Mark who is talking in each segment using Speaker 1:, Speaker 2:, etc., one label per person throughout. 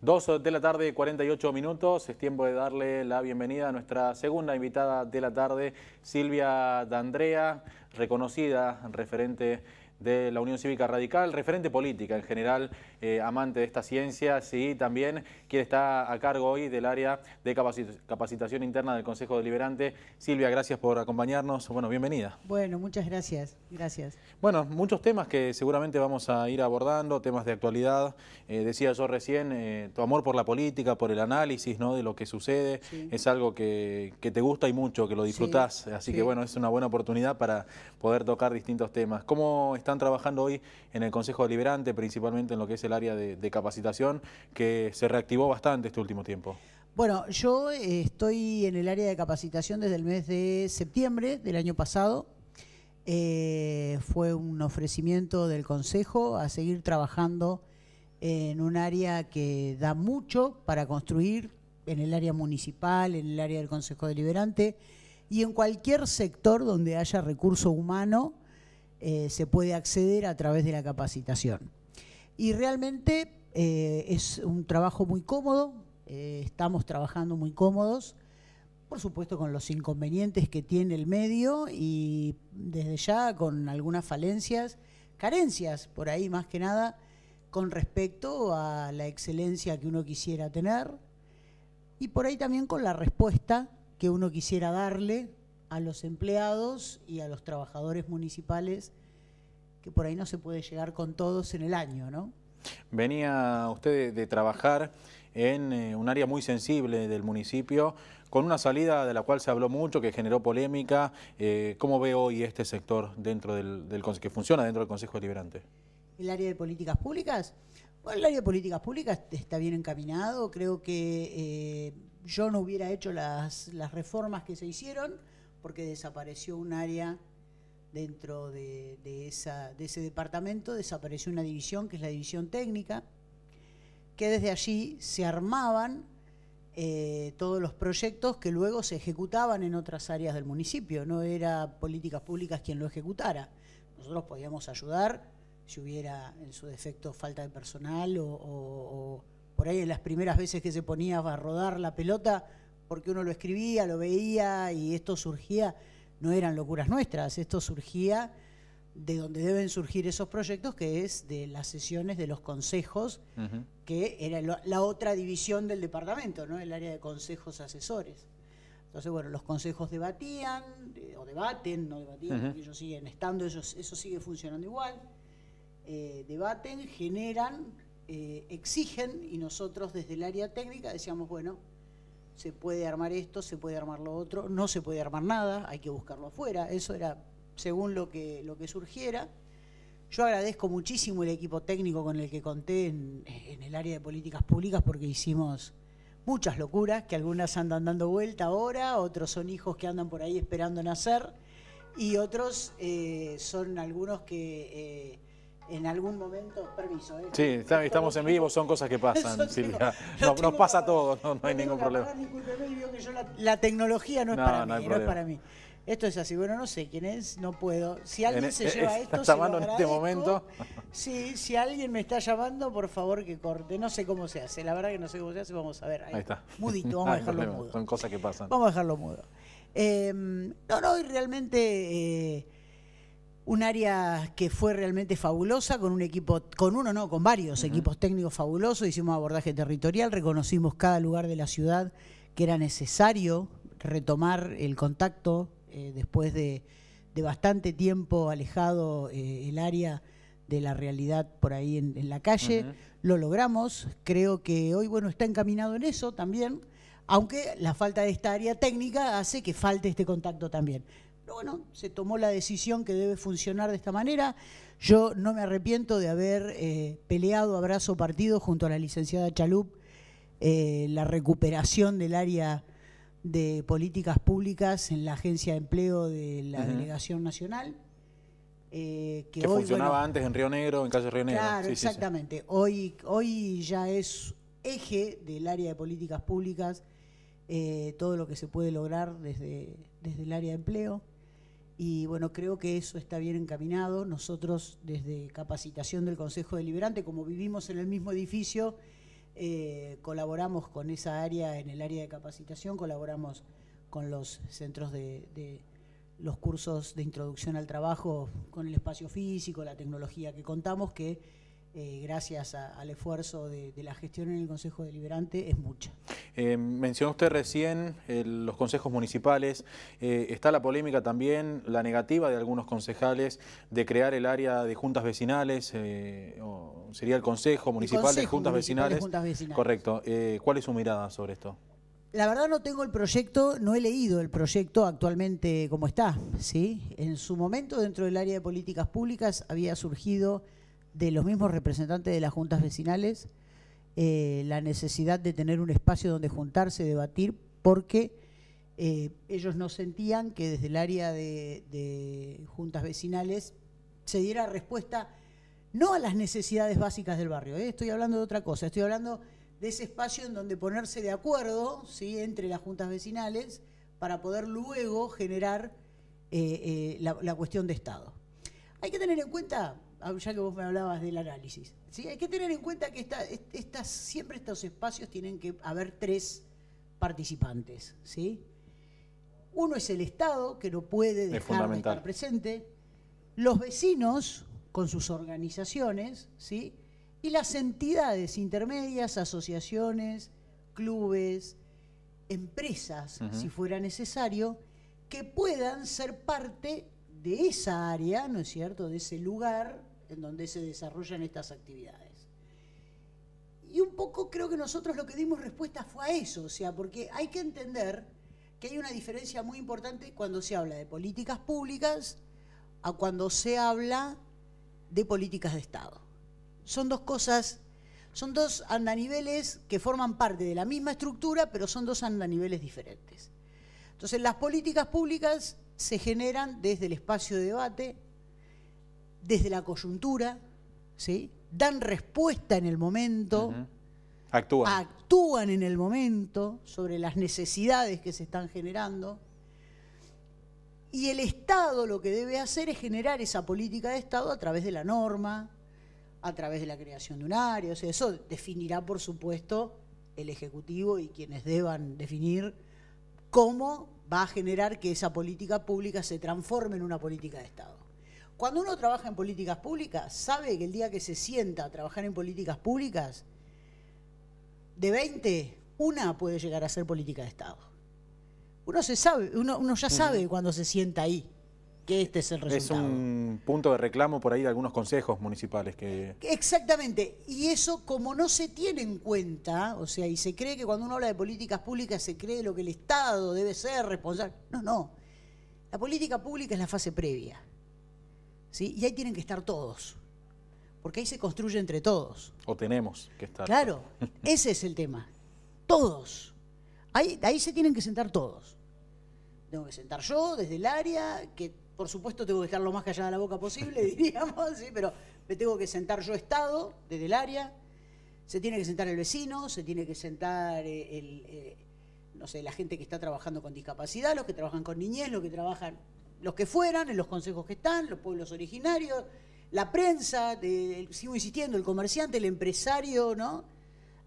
Speaker 1: 2 de la tarde, 48 minutos. Es tiempo de darle la bienvenida a nuestra segunda invitada de la tarde, Silvia D'Andrea, reconocida referente de la Unión Cívica Radical, referente política en general, amante de estas ciencias y también quien está a cargo hoy del área de capacitación interna del Consejo Deliberante. Silvia, gracias por acompañarnos. Bueno, bienvenida.
Speaker 2: Bueno, muchas gracias. Gracias.
Speaker 1: Bueno, muchos temas que seguramente vamos a ir abordando, temas de actualidad. Decía yo recién, tu amor por la política, por el análisis, ¿no?, de lo que sucede, sí, es algo que te gusta y mucho, que lo disfrutás. Sí, así que bueno, es una buena oportunidad para poder tocar distintos temas. ¿Cómo están trabajando hoy en el Consejo Deliberante, principalmente en lo que es el área de capacitación, que se reactivó bastante este último tiempo?
Speaker 2: Bueno, yo estoy en el área de capacitación desde el mes de septiembre del año pasado. Fue un ofrecimiento del Consejo a seguir trabajando en un área que da mucho para construir, en el área municipal, en el área del Consejo Deliberante y en cualquier sector donde haya recurso humano se puede acceder a través de la capacitación. Y realmente es un trabajo muy cómodo, estamos trabajando muy cómodos, por supuesto con los inconvenientes que tiene el medio y desde ya con algunas falencias, carencias por ahí más que nada, con respecto a la excelencia que uno quisiera tener y por ahí también con la respuesta que uno quisiera darle a los empleados y a los trabajadores municipales, que por ahí no se puede llegar con todos en el año, ¿no?
Speaker 1: Venía usted de trabajar en un área muy sensible del municipio, con una salida de la cual se habló mucho, que generó polémica. ¿Cómo ve hoy este sector dentro que funciona dentro del Consejo Deliberante?
Speaker 2: ¿El área de políticas públicas? Bueno, el área de políticas públicas está bien encaminado. Creo que yo no hubiera hecho las reformas que se hicieron, porque desapareció un área dentro de ese departamento, desapareció una división que es la división técnica, que desde allí se armaban todos los proyectos que luego se ejecutaban en otras áreas del municipio. No era políticas públicas quien lo ejecutara. Nosotros podíamos ayudar si hubiera en su defecto falta de personal o por ahí en las primeras veces que se ponía a rodar la pelota, porque uno lo escribía, lo veía y esto surgía. No eran locuras nuestras, esto surgía de donde deben surgir esos proyectos, que es de las sesiones de los consejos, que era la otra división del departamento, ¿no?, el área de consejos asesores. Entonces, bueno, los consejos debatían, o debaten, no debatían, porque ellos siguen estando, eso sigue funcionando igual, debaten, generan, exigen, y nosotros desde el área técnica decíamos, bueno, se puede armar esto, se puede armar lo otro, no se puede armar nada, hay que buscarlo afuera. Eso era según lo que surgiera. Yo agradezco muchísimo el equipo técnico con el que conté en el área de políticas públicas, porque hicimos muchas locuras, que algunas andan dando vuelta ahora, otros son hijos que andan por ahí esperando nacer, y otros son algunos que en algún momento, permiso.
Speaker 1: Sí, estamos en vivo, son cosas que pasan, Silvia. Nos pasa a todos, no hay ningún problema.
Speaker 2: Discúlpeme, y vio que yo la tecnología no es para mí, no es para mí. Esto es así, bueno, no sé quién es, no puedo. Si alguien se lleva esto,
Speaker 1: se lo agradezco. En este momento.
Speaker 2: Sí, si alguien me está llamando, por favor que corte. No sé cómo se hace, la verdad que no sé cómo se hace, vamos a ver.
Speaker 1: Ahí está.
Speaker 2: Mudito, vamos a dejarlo mudo.
Speaker 1: Son cosas que pasan.
Speaker 2: Vamos a dejarlo mudo. No, y realmente un área que fue realmente fabulosa, con un equipo, con varios equipos técnicos fabulosos. Hicimos abordaje territorial, reconocimos cada lugar de la ciudad que era necesario retomar el contacto después de bastante tiempo alejado el área de la realidad por ahí en la calle. Lo logramos, creo que hoy bueno está encaminado en eso también, aunque la falta de esta área técnica hace que falte este contacto también. Pero bueno, se tomó la decisión que debe funcionar de esta manera. Yo no me arrepiento de haber peleado a brazo partido junto a la licenciada Chalup la recuperación del área de políticas públicas en la Agencia de Empleo de la Delegación Nacional.
Speaker 1: Que hoy, funcionaba antes en Río Negro, en calle Río Negro.
Speaker 2: Claro, sí, exactamente. Sí. Hoy ya es eje del área de políticas públicas todo lo que se puede lograr desde el área de empleo. Y bueno, creo que eso está bien encaminado. Nosotros desde capacitación del Consejo Deliberante, como vivimos en el mismo edificio, colaboramos con esa área, en el área de capacitación, colaboramos con los centros de los cursos de introducción al trabajo, con el espacio físico, la tecnología que contamos, que gracias al esfuerzo de la gestión en el Consejo Deliberante es mucha.
Speaker 1: Mencionó usted recién los consejos municipales. Está la polémica también, la negativa de algunos concejales de crear el área de juntas vecinales, o sería el Consejo Municipal de Juntas Vecinales. Correcto. ¿Cuál es su mirada sobre esto?
Speaker 2: La verdad no tengo el proyecto, no he leído el proyecto actualmente como está, ¿sí? En su momento, dentro del área de políticas públicas, había surgido de los mismos representantes de las juntas vecinales la necesidad de tener un espacio donde juntarse, debatir, porque ellos no sentían que desde el área de juntas vecinales se diera respuesta no a las necesidades básicas del barrio, estoy hablando de otra cosa, estoy hablando de ese espacio en donde ponerse de acuerdo, ¿sí?, entre las juntas vecinales para poder luego generar la cuestión de Estado. Hay que tener en cuenta, ya que vos me hablabas del análisis, ¿sí?, hay que tener en cuenta que siempre estos espacios tienen que haber tres participantes, ¿sí? Uno es el Estado, que no puede dejar de estar presente, los vecinos con sus organizaciones, ¿sí?, y las entidades intermedias, asociaciones, clubes, empresas, si fuera necesario, que puedan ser parte de esa área, ¿no es cierto?, de ese lugar en donde se desarrollan estas actividades. Y un poco creo que nosotros lo que dimos respuesta fue a eso, o sea, porque hay que entender que hay una diferencia muy importante cuando se habla de políticas públicas a cuando se habla de políticas de Estado. Son dos cosas, son dos andaniveles que forman parte de la misma estructura, pero son dos andaniveles diferentes. Entonces, las políticas públicas se generan desde el espacio de debate, desde la coyuntura, ¿sí?, dan respuesta en el momento, actúan en el momento sobre las necesidades que se están generando, y el Estado lo que debe hacer es generar esa política de Estado a través de la norma, a través de la creación de un área, o sea, eso definirá, por supuesto, el Ejecutivo y quienes deban definir cómo va a generar que esa política pública se transforme en una política de Estado. Cuando uno trabaja en políticas públicas, sabe que el día que se sienta a trabajar en políticas públicas, de 20, una puede llegar a ser política de Estado. Uno ya sabe cuando se sienta ahí que este es el resultado.
Speaker 1: Es un punto de reclamo por ahí de algunos consejos municipales que...
Speaker 2: Exactamente, y eso como no se tiene en cuenta, o sea, y se cree que cuando uno habla de políticas públicas se cree lo que el Estado debe ser responsable. No, la política pública es la fase previa, ¿sí? Y ahí tienen que estar todos, porque ahí se construye entre todos.
Speaker 1: O tenemos que estar.
Speaker 2: Claro, ese es el tema, todos. Ahí se tienen que sentar todos. Tengo que sentar yo desde el área, que por supuesto tengo que estar lo más callada de la boca posible, diríamos, ¿sí?, pero me tengo que sentar yo Estado desde el área, se tiene que sentar el vecino, se tiene que sentar no sé, la gente que está trabajando con discapacidad, los que trabajan con niñez, los que fueran, en los consejos que están, los pueblos originarios, la prensa, sigo insistiendo, el comerciante, el empresario, ¿no?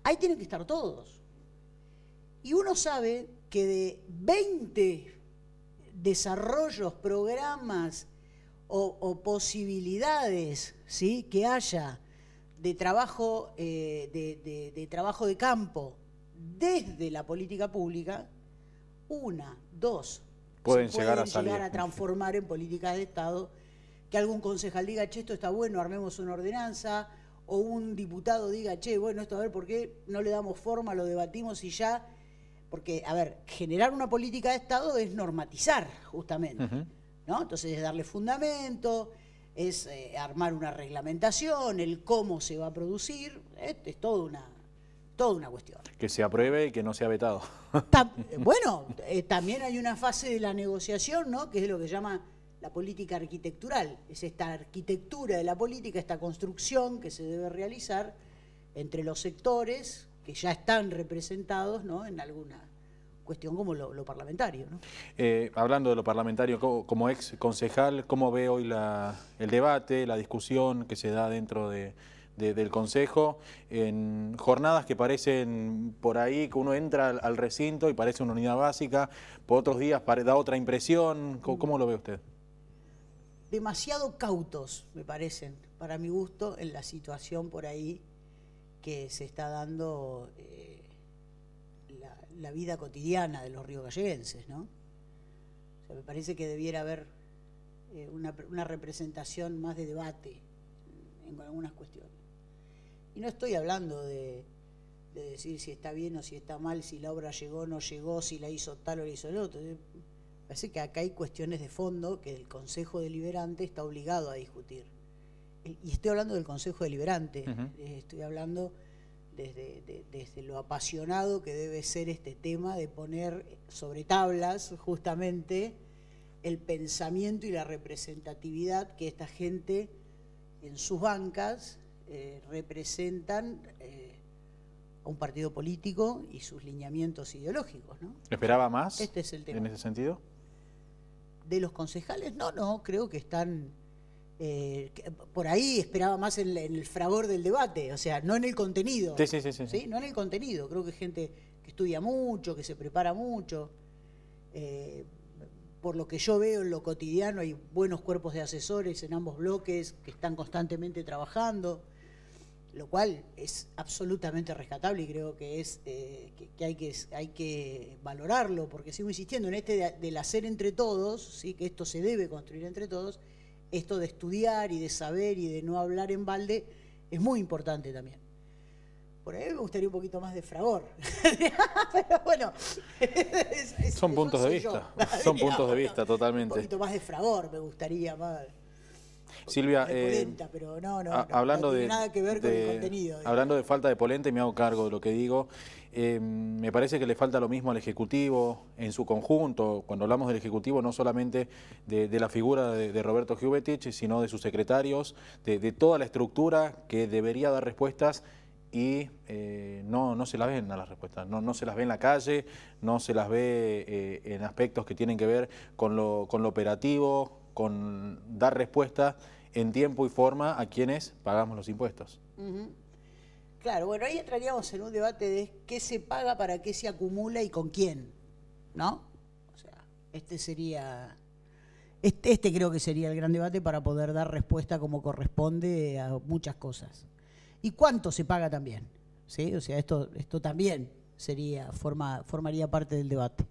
Speaker 2: Ahí tienen que estar todos. Y uno sabe que de 20 desarrollos, programas o posibilidades, ¿sí?, que haya de trabajo, de trabajo de campo desde la política pública, una, dos,
Speaker 1: pueden
Speaker 2: se
Speaker 1: llegar
Speaker 2: a transformar en políticas de Estado, que algún concejal diga, che, esto está bueno, armemos una ordenanza, o un diputado diga, che, bueno, esto a ver por qué no le damos forma, lo debatimos y ya... Porque, a ver, generar una política de Estado es normatizar, justamente, ¿no? Entonces es darle fundamento, es armar una reglamentación, el cómo se va a producir, es toda una cuestión.
Speaker 1: Que se apruebe y que no sea vetado.
Speaker 2: Bueno, también hay una fase de la negociación, ¿no?, que es lo que se llama la política arquitectural. Es esta arquitectura de la política, esta construcción que se debe realizar entre los sectores que ya están representados, ¿no?, en alguna cuestión como lo parlamentario, ¿no?
Speaker 1: Hablando de lo parlamentario, como ex concejal, ¿cómo ve hoy el debate, la discusión que se da dentro de del Consejo, en jornadas que parecen por ahí, que uno entra al recinto y parece una unidad básica, por otros días da otra impresión. ¿Cómo lo ve usted?
Speaker 2: Demasiado cautos, me parecen, para mi gusto, en la situación por ahí que se está dando la vida cotidiana de los riogalleguenses, ¿no? O sea, me parece que debiera haber una representación más de debate en algunas cuestiones. Y no estoy hablando de decir si está bien o si está mal, si la obra llegó o no llegó, si la hizo tal o la hizo el otro. Parece que acá hay cuestiones de fondo que el Consejo Deliberante está obligado a discutir. Y estoy hablando del Consejo Deliberante, estoy hablando desde lo apasionado que debe ser este tema de poner sobre tablas justamente el pensamiento y la representatividad que esta gente en sus bancas representan a un partido político y sus lineamientos ideológicos, ¿no?
Speaker 1: ¿Esperaba más
Speaker 2: este es el tema.
Speaker 1: En ese sentido?
Speaker 2: ¿De los concejales? No, creo que están... por ahí esperaba más en el fragor del debate, o sea, no en el contenido. Sí. No en el contenido. Creo que hay gente que estudia mucho, que se prepara mucho. Por lo que yo veo en lo cotidiano, hay buenos cuerpos de asesores en ambos bloques que están constantemente trabajando, lo cual es absolutamente rescatable y creo que es que hay que valorarlo, porque sigo insistiendo en del hacer entre todos, ¿sí? Que esto se debe construir entre todos. Esto de estudiar y de saber y de no hablar en balde es muy importante también. Por ahí me gustaría un poquito más de fragor. Pero bueno,
Speaker 1: son puntos de vista. Son puntos de vista, totalmente.
Speaker 2: Un poquito más de fragor me gustaría más.
Speaker 1: Silvia,
Speaker 2: pero
Speaker 1: hablando
Speaker 2: no tiene nada que ver con el contenido.
Speaker 1: Hablando de falta de polenta, y me hago cargo de lo que digo, me parece que le falta lo mismo al Ejecutivo en su conjunto. Cuando hablamos del Ejecutivo, no solamente de la figura de Roberto Giuvetich, sino de sus secretarios, de toda la estructura que debería dar respuestas y no se las ven a las respuestas, no se las ve en la calle, no se las ve en aspectos que tienen que ver con lo operativo, con dar respuesta en tiempo y forma a quienes pagamos los impuestos.
Speaker 2: Claro, bueno, ahí entraríamos en un debate de qué se paga, para qué se acumula y con quién, ¿no? O sea, este creo que sería el gran debate para poder dar respuesta como corresponde a muchas cosas. ¿Y cuánto se paga también? ¿Sí? O sea, esto también formaría parte del debate.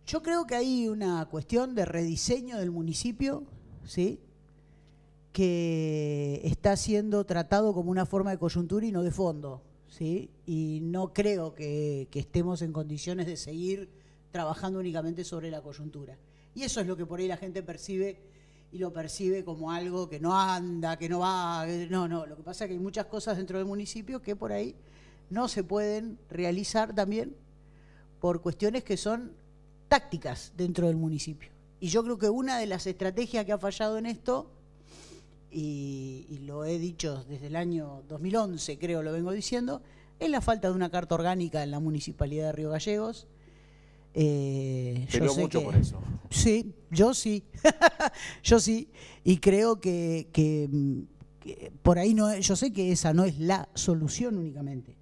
Speaker 2: Yo creo que hay una cuestión de rediseño del municipio, ¿sí? Que está siendo tratado como una forma de coyuntura y no de fondo, ¿sí? Y no creo que estemos en condiciones de seguir trabajando únicamente sobre la coyuntura. Y eso es lo que por ahí la gente percibe, y lo percibe como algo que no anda, que no va. No, lo que pasa es que hay muchas cosas dentro del municipio que por ahí no se pueden realizar también por cuestiones que son tácticas dentro del municipio. Y yo creo que una de las estrategias que ha fallado en esto, y lo he dicho desde el año 2011, creo, lo vengo diciendo, es la falta de una carta orgánica en la Municipalidad de Río Gallegos.
Speaker 1: Peleó mucho por eso.
Speaker 2: Sí, yo sí. Yo sí. Y creo que por ahí no, yo sé que esa no es la solución únicamente,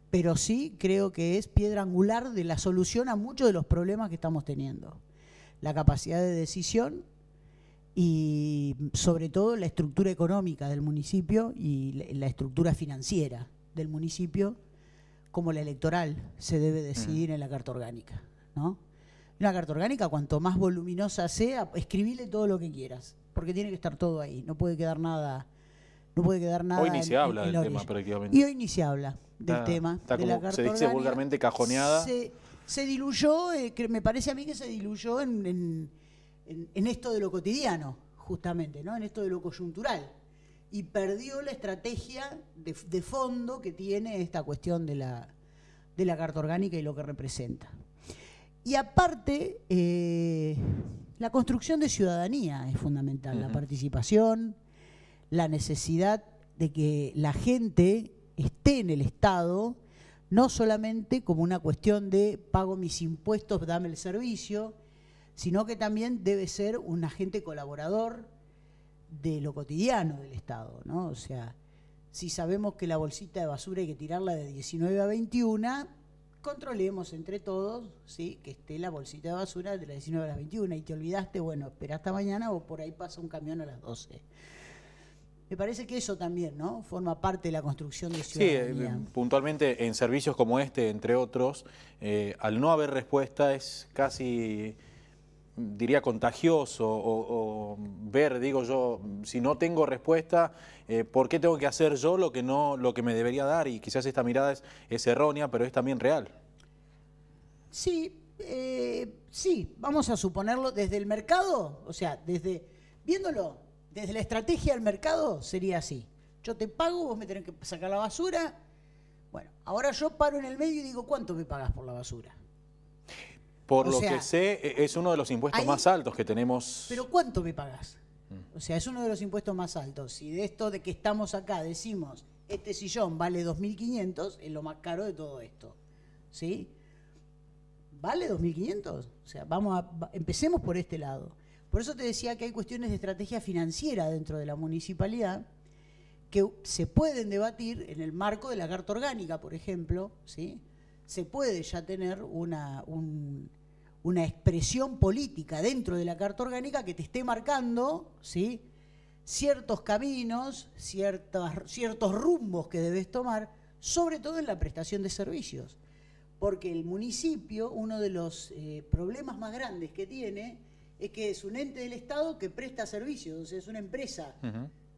Speaker 2: pero sí creo que es piedra angular de la solución a muchos de los problemas que estamos teniendo. La capacidad de decisión y sobre todo la estructura económica del municipio y la estructura financiera del municipio, como la electoral se debe decidir en la carta orgánica, ¿no? Una carta orgánica, cuanto más voluminosa sea, escribile todo lo que quieras, porque tiene que estar todo ahí, no puede quedar nada.
Speaker 1: Hoy ni se habla del tema prácticamente.
Speaker 2: Y hoy ni se habla del tema de la carta orgánica.
Speaker 1: Se dice vulgarmente cajoneada.
Speaker 2: Se diluyó, me parece a mí que se diluyó en esto de lo cotidiano, justamente, ¿no? En esto de lo coyuntural. Y perdió la estrategia de fondo que tiene esta cuestión de la carta orgánica y lo que representa. Y aparte, la construcción de ciudadanía es fundamental, la participación, la necesidad de que la gente esté en el Estado, no solamente como una cuestión de pago mis impuestos, dame el servicio, sino que también debe ser un agente colaborador, de lo cotidiano del Estado, ¿no? O sea, si sabemos que la bolsita de basura hay que tirarla de 19 a 21, controlemos entre todos, ¿sí?, que esté la bolsita de basura de las 19 a las 21. Y te olvidaste, bueno, espera hasta mañana o por ahí pasa un camión a las 12. Me parece que eso también, ¿no?, forma parte de la construcción de ciudadanía.
Speaker 1: Sí, puntualmente en servicios como este, entre otros, al no haber respuesta es casi, diría, contagioso o ver, digo yo, si no tengo respuesta, ¿por qué tengo que hacer yo lo que me debería dar? Y quizás esta mirada es errónea, pero es también real.
Speaker 2: Sí, sí, vamos a suponerlo desde el mercado, o sea, viéndolo desde la estrategia del mercado sería así. Yo te pago, vos me tenés que sacar la basura. Bueno, ahora yo paro en el medio y digo, ¿cuánto me pagás por la basura?
Speaker 1: Por lo que sé, es uno de los impuestos más altos que tenemos.
Speaker 2: ¿Pero cuánto me pagás? O sea, es uno de los impuestos más altos. Si de esto de que estamos acá decimos, este sillón vale 2.500, es lo más caro de todo esto. ¿Sí? ¿Vale 2.500? O sea, empecemos por este lado. Por eso te decía que hay cuestiones de estrategia financiera dentro de la municipalidad que se pueden debatir en el marco de la Carta Orgánica, por ejemplo, ¿sí? Se puede ya tener una expresión política dentro de la Carta Orgánica que te esté marcando, ¿sí?, ciertos caminos, ciertos rumbos que debes tomar, sobre todo en la prestación de servicios. Porque el municipio, uno de los problemas más grandes que tiene es que es un ente del Estado que presta servicios, o sea, es una empresa.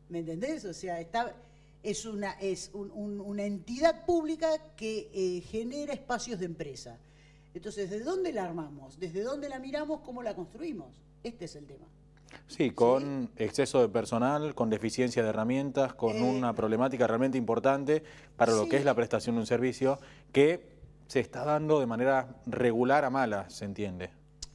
Speaker 2: ¿Me entendés? O sea, es una entidad pública que genera espacios de empresa. Entonces, ¿desde dónde la armamos? ¿Desde dónde la miramos? ¿Cómo la construimos? Este es el tema.
Speaker 1: Sí, con exceso de personal, con deficiencia de herramientas, con una problemática realmente importante para lo que es la prestación de un servicio que se está dando de manera regular a mala, ¿se entiende?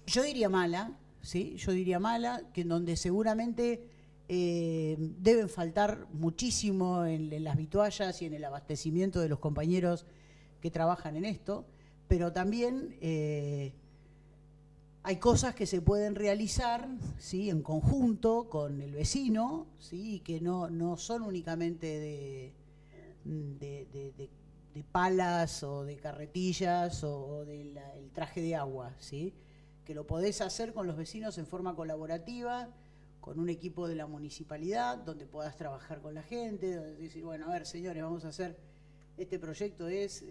Speaker 2: Yo diría mala, ¿sí? Yo diría mala, que en donde seguramente deben faltar muchísimo en las vituallas y en el abastecimiento de los compañeros que trabajan en esto, pero también hay cosas que se pueden realizar, ¿sí?, en conjunto con el vecino, ¿sí?, que no son únicamente de palas o de carretillas o del traje de agua, ¿sí?, que lo podés hacer con los vecinos en forma colaborativa, con un equipo de la municipalidad, donde puedas trabajar con la gente, donde decir, bueno, a ver, señores, vamos a hacer, este proyecto es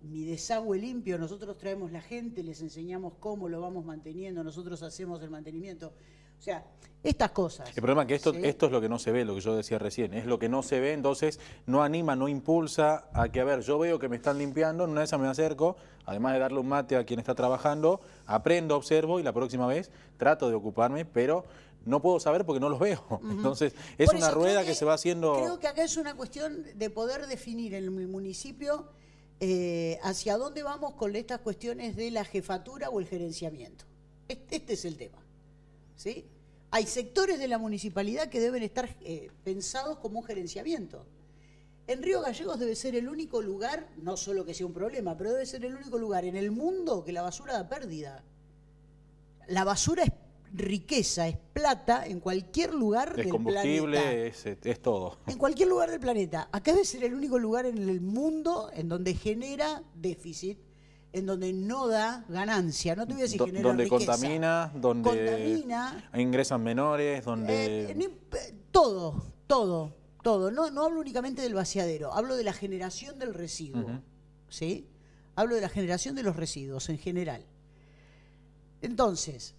Speaker 2: mi desagüe limpio, nosotros traemos la gente, les enseñamos cómo lo vamos manteniendo, nosotros hacemos el mantenimiento. O sea, estas cosas.
Speaker 1: El problema es que esto,
Speaker 2: ¿sí?,
Speaker 1: esto es lo que no se ve, lo que yo decía recién, es lo que no se ve, entonces no anima, no impulsa a que, a ver, yo veo que me están limpiando, en una de esas me acerco, además de darle un mate a quien está trabajando, aprendo, observo y la próxima vez trato de ocuparme, pero no puedo saber porque no los veo. Entonces es una rueda que se va haciendo.
Speaker 2: Creo que acá es una cuestión de poder definir en el municipio hacia dónde vamos con estas cuestiones de la jefatura o el gerenciamiento. Este es el tema, ¿sí? Hay sectores de la municipalidad que deben estar pensados como un gerenciamiento. En Río Gallegos debe ser el único lugar, no solo que sea un problema, pero debe ser el único lugar en el mundo que la basura da pérdida. La basura es riqueza, es plata en cualquier lugar del planeta.
Speaker 1: Es combustible, es todo.
Speaker 2: En cualquier lugar del planeta. Acá debe ser el único lugar en el mundo en donde genera déficit, en donde no da ganancia, no te voy a decir genera
Speaker 1: donde
Speaker 2: riqueza.
Speaker 1: Contamina, donde ingresan menores, donde...
Speaker 2: Todo. No hablo únicamente del vaciadero, hablo de la generación del residuo, ¿sí? Hablo de la generación de los residuos en general. Entonces,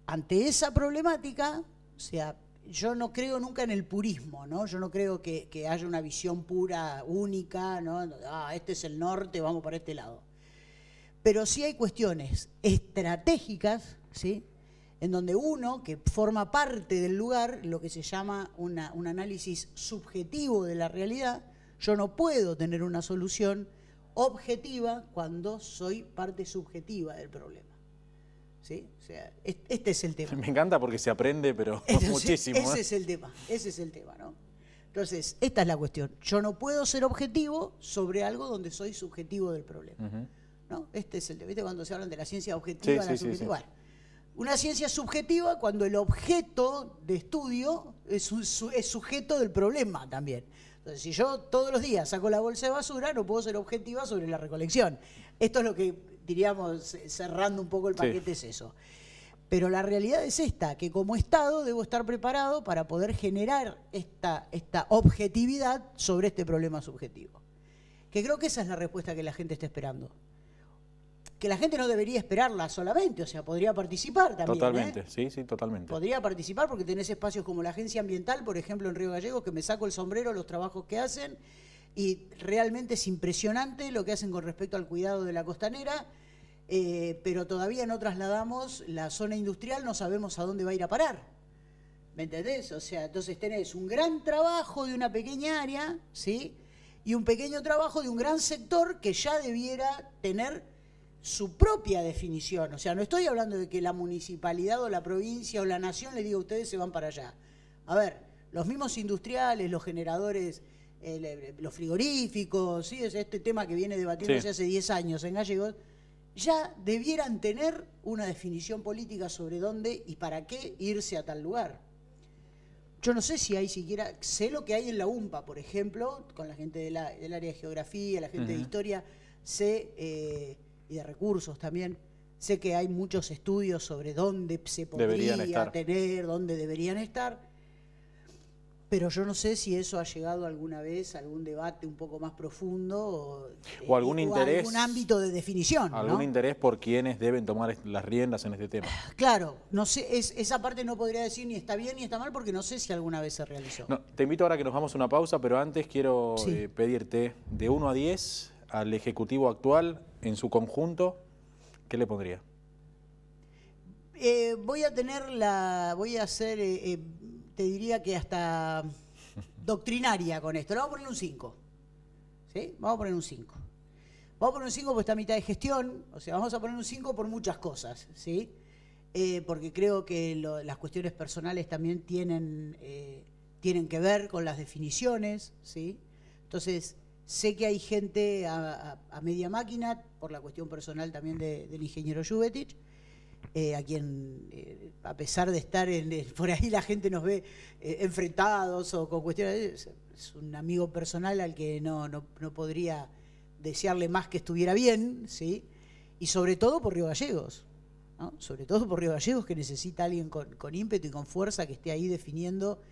Speaker 2: ante esa problemática, o sea, yo no creo nunca en el purismo, ¿no? Yo no creo que haya una visión pura, única, ¿no? Ah, este es el norte, vamos para este lado. Pero sí hay cuestiones estratégicas, ¿sí?, en donde uno, que forma parte del lugar, lo que se llama un análisis subjetivo de la realidad, yo no puedo tener una solución objetiva cuando soy parte subjetiva del problema. ¿Sí? O sea, este es el tema.
Speaker 1: Me encanta porque se aprende, pero muchísimo.
Speaker 2: Ese es el tema, ¿no? Entonces, esta es la cuestión. Yo no puedo ser objetivo sobre algo donde soy subjetivo del problema. ¿No? Este es el tema. ¿Viste cuando se hablan de la ciencia objetiva?
Speaker 1: Sí.
Speaker 2: Bueno, Una ciencia subjetiva cuando el objeto de estudio es sujeto del problema también. Entonces, si yo todos los días saco la bolsa de basura, no puedo ser objetiva sobre la recolección. Esto es lo que, diríamos, cerrando un poco el paquete, es eso. Pero la realidad es esta, que como Estado debo estar preparado para poder generar esta objetividad sobre este problema subjetivo. Que creo que esa es la respuesta que la gente está esperando. Que la gente no debería esperarla solamente, o sea, podría participar también.
Speaker 1: Totalmente, sí, totalmente.
Speaker 2: Podría participar porque tenés espacios como la Agencia Ambiental, por ejemplo, en Río Gallegos, que me saco el sombrero los trabajos que hacen, y realmente es impresionante lo que hacen con respecto al cuidado de la costanera, pero todavía no trasladamos la zona industrial, no sabemos a dónde va a ir a parar. ¿Me entendés? O sea, entonces tenés un gran trabajo de una pequeña área, ¿sí? Y un pequeño trabajo de un gran sector que ya debiera tener su propia definición. O sea, no estoy hablando de que la municipalidad o la provincia o la nación le diga a ustedes se van para allá. A ver, los mismos industriales, los generadores, los frigoríficos, ¿sí? Es este tema que viene debatiéndose hace 10 años en Gallegos, ya debieran tener una definición política sobre dónde y para qué irse a tal lugar. Yo no sé si hay siquiera, sé lo que hay en la UMPA, por ejemplo, con la gente del área de geografía, la gente de historia, sé, y de recursos también, sé que hay muchos estudios sobre dónde se podría tener, dónde deberían estar, pero yo no sé si eso ha llegado alguna vez a algún debate un poco más profundo
Speaker 1: o algún interés,
Speaker 2: algún ámbito de definición.
Speaker 1: Algún interés por quienes deben tomar las riendas en este tema.
Speaker 2: Claro, no sé, esa parte no podría decir ni está bien ni está mal porque no sé si alguna vez se realizó.
Speaker 1: No, te invito ahora a que nos vamos a una pausa, pero antes quiero pedirte de 1 a 10 al Ejecutivo actual en su conjunto, ¿qué le pondría?
Speaker 2: Voy a ser, te diría que hasta doctrinaria con esto. Le vamos a poner un 5. ¿Sí? Vamos a poner un 5. Vamos a poner un 5 porque está a mitad de gestión. O sea, vamos a poner un 5 por muchas cosas, ¿sí? Porque creo que las cuestiones personales también tienen que ver con las definiciones, ¿sí? Entonces, sé que hay gente a media máquina, por la cuestión personal también del ingeniero Juvetich, a quien, a pesar de estar por ahí la gente nos ve enfrentados o con cuestiones, es un amigo personal al que no podría desearle más que estuviera bien, ¿sí? Y sobre todo por Río Gallegos, ¿no? Sobre todo por Río Gallegos, que necesita alguien con ímpetu y con fuerza que esté ahí definiendo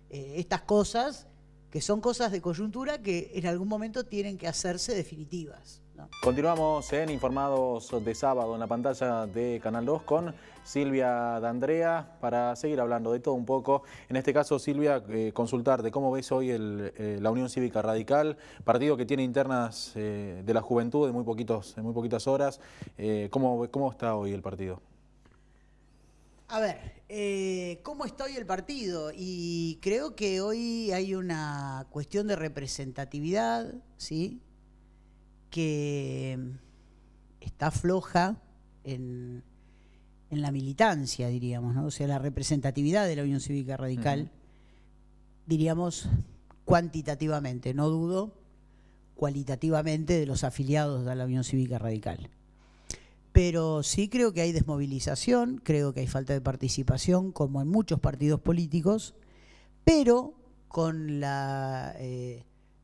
Speaker 2: estas cosas, que son cosas de coyuntura que en algún momento tienen que hacerse definitivas, ¿no? Continuamos en Informados de Sábado en la pantalla de Canal 2 con Silvia D'Andrea para seguir hablando de todo un poco. En este caso, Silvia, consultarte cómo ves hoy la Unión Cívica Radical, partido que tiene internas de la juventud en muy poquitas horas. ¿Cómo está hoy el partido? A ver, ¿cómo está hoy el partido? Y creo que hoy hay una cuestión de representatividad, ¿sí?, que está floja en la militancia, diríamos, ¿no? O sea, la representatividad de la Unión Cívica Radical, diríamos, cuantitativamente, no dudo, cualitativamente de los afiliados a la Unión Cívica Radical. Pero sí creo que hay desmovilización, creo que hay falta de participación, como en muchos partidos políticos, pero con la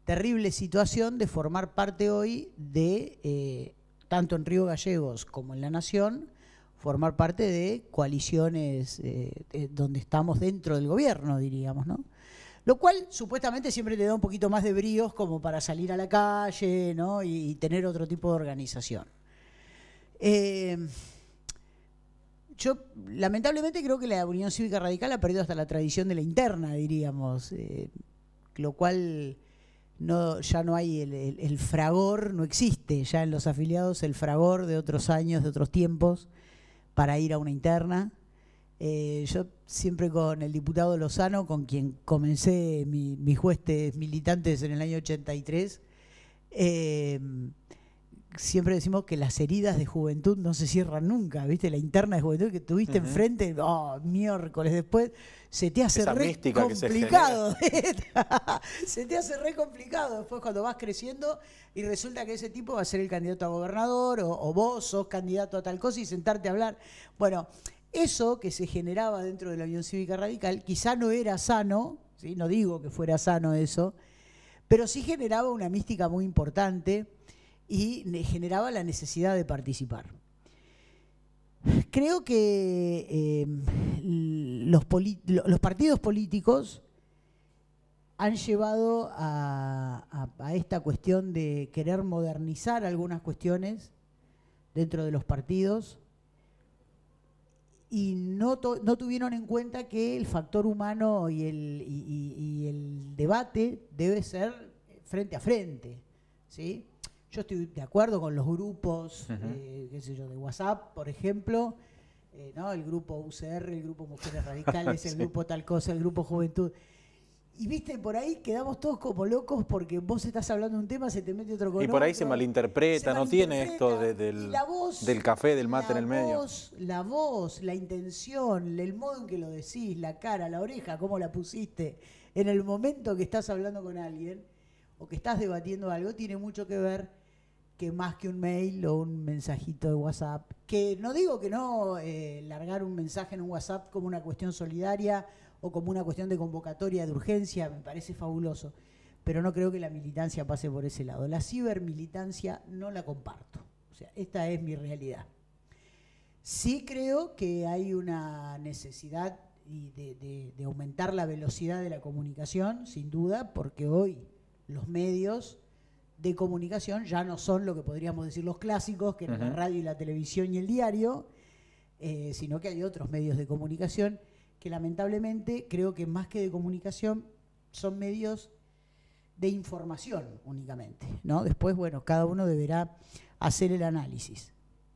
Speaker 2: terrible situación de formar parte hoy de, tanto en Río Gallegos como en la Nación, formar parte de coaliciones donde estamos dentro del gobierno, diríamos, ¿no? Lo cual supuestamente siempre te da un poquito más de bríos como para salir a la calle, ¿no? y tener otro tipo de organización. Yo lamentablemente creo que la Unión Cívica Radical ha perdido hasta la tradición de la interna, diríamos, lo cual ya no hay el fragor, no existe ya en los afiliados el fragor de otros años, de otros tiempos, para ir a una interna. Yo siempre con el diputado Lozano, con quien comencé mis huestes militantes en el año 83, siempre decimos que las heridas de juventud no se cierran nunca, ¿viste? La interna de juventud que tuviste enfrente, miércoles después, se te hace re complicado. Se te hace re complicado después cuando vas creciendo y resulta que ese tipo va a ser el candidato a gobernador o vos sos candidato a tal cosa y sentarte a hablar. Bueno, Eso que se generaba dentro de la Unión Cívica Radical quizá no era sano, ¿sí? No digo que fuera sano eso, pero sí generaba una mística muy importante y generaba la necesidad de participar. Creo que los partidos políticos han llevado a esta cuestión de querer modernizar algunas cuestiones dentro de los partidos y no tuvieron en cuenta que el factor humano y el debate debe ser frente a frente, ¿sí? Yo estoy de acuerdo con los grupos, qué sé yo, de WhatsApp, por ejemplo, ¿no? El grupo UCR, el grupo Mujeres Radicales, el grupo tal cosa, el grupo Juventud. Y viste, por ahí quedamos todos como locos porque vos estás hablando de un tema, se te mete otro con
Speaker 1: Y por ahí
Speaker 2: otro,
Speaker 1: se malinterpreta, no tiene esto del café, del mate en el medio.
Speaker 2: La voz, la intención, el modo en que lo decís, la cara, la oreja, cómo la pusiste, en el momento que estás hablando con alguien o que estás debatiendo algo, tiene mucho que ver que más que un mail o un mensajito de WhatsApp. Que no digo que no largar un mensaje en un WhatsApp como una cuestión solidaria o como una cuestión de convocatoria de urgencia, me parece fabuloso, pero no creo que la militancia pase por ese lado. La cibermilitancia no la comparto, o sea, esta es mi realidad. Sí creo que hay una necesidad de aumentar la velocidad de la comunicación, sin duda, porque hoy los medios de comunicación ya no son lo que podríamos decir los clásicos, que eran la radio y la televisión y el diario, sino que hay otros medios de comunicación que lamentablemente creo que más que de comunicación son medios de información únicamente, ¿no? Después, bueno, cada uno deberá hacer el análisis.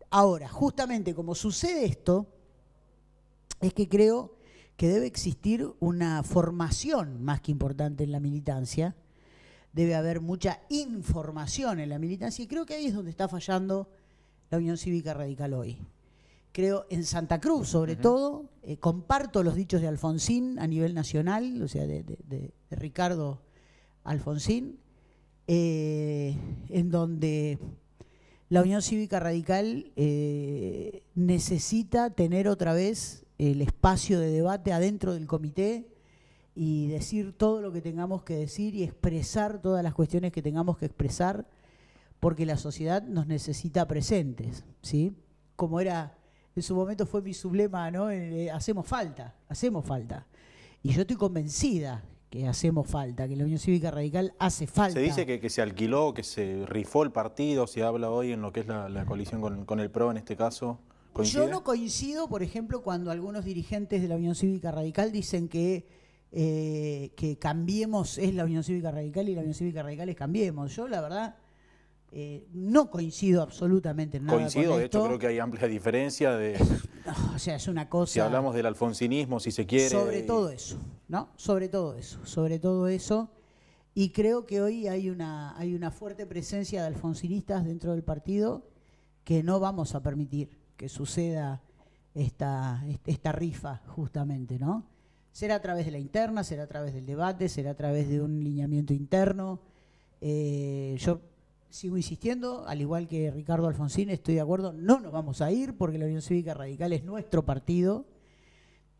Speaker 2: Ahora, justamente como sucede esto, es que creo que debe existir una formación más que importante en la militancia, debe haber mucha información en la militancia y creo que ahí es donde está fallando la Unión Cívica Radical hoy. Creo en Santa Cruz, sobre todo, comparto los dichos de Alfonsín a nivel nacional, o sea, de Ricardo Alfonsín, en donde la Unión Cívica Radical necesita tener otra vez el espacio de debate adentro del comité y decir todo lo que tengamos que decir y expresar todas las cuestiones que tengamos que expresar, porque la sociedad nos necesita presentes, ¿sí? Como era... En su momento fue mi sublema, ¿no? Hacemos falta. Y yo estoy convencida que hacemos falta, que la Unión Cívica Radical hace falta.
Speaker 1: Se dice que se alquiló, que se rifó el partido, se habla hoy en lo que es la coalición con el PRO en este caso. ¿Coincide?
Speaker 2: Yo no coincido, por ejemplo, cuando algunos dirigentes de la Unión Cívica Radical dicen que Cambiemos es la Unión Cívica Radical y la Unión Cívica Radical es Cambiemos. Yo, la verdad... no coincido absolutamente en nada.
Speaker 1: Coincido,
Speaker 2: con
Speaker 1: de
Speaker 2: esto.
Speaker 1: Hecho creo que hay amplia diferencia de...
Speaker 2: No, o sea, es una cosa...
Speaker 1: Si hablamos del alfonsinismo, si se quiere...
Speaker 2: Sobre todo eso, ¿no? Sobre todo eso. Y creo que hoy hay una fuerte presencia de alfonsinistas dentro del partido que no vamos a permitir que suceda esta rifa, justamente, ¿no? Será a través de la interna, será a través del debate, será a través de un lineamiento interno. Yo sigo insistiendo, al igual que Ricardo Alfonsín, estoy de acuerdo, no nos vamos a ir porque la Unión Cívica Radical es nuestro partido